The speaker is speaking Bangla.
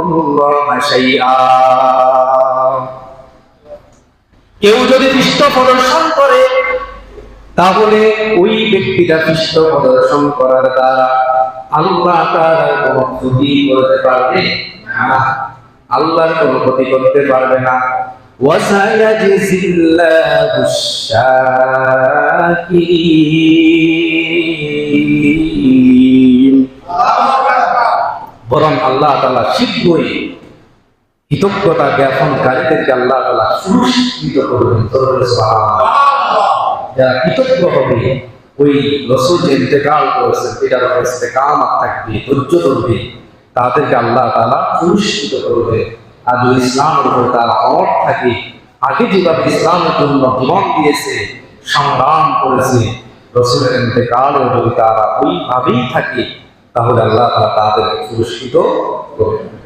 ইয়াদুররুল্লাহ শাইআ। কেউ যদি পৃষ্ঠ প্রদর্শন করে তাহলে ওই ব্যক্তিটা পৃষ্ঠ প্রদর্শন করার দ্বারা আল্লাহ তাআলার কোনো ক্ষতি করতে পারবে না, আল্লাহর কোনো ক্ষতি করতে পারবে না। ওয়াসায়াজিল্লাহুশ শাকিরিন, বরং আল্লাহ তাআলা শীঘ্রই কৃতজ্ঞতা জ্ঞাপনকারীদেরকে আল্লাহ তাআলা পুরস্কৃত করবেন। যারা কৃতজ্ঞ হবে, ওই রাসূল যে ইন্তেকাল করেছেন এটার উপর ইস্তেকামত থাকবে, ধৈর্য ধরবে, তাদেরকে আল্লাহ তাআলা পুরস্কৃত করবে। আর যদি ইসলামের উপর তারা অটল থাকে, আগে যেভাবে ইসলামের জন্য জীবন দিয়েছে, সংগ্রাম করেছে, রাসূলের ইন্তেকালেও যদি তারা ওইভাবেই থাকে তাহলে আল্লাহ তাআলা তাদেরকে পুরস্কৃত করবেন।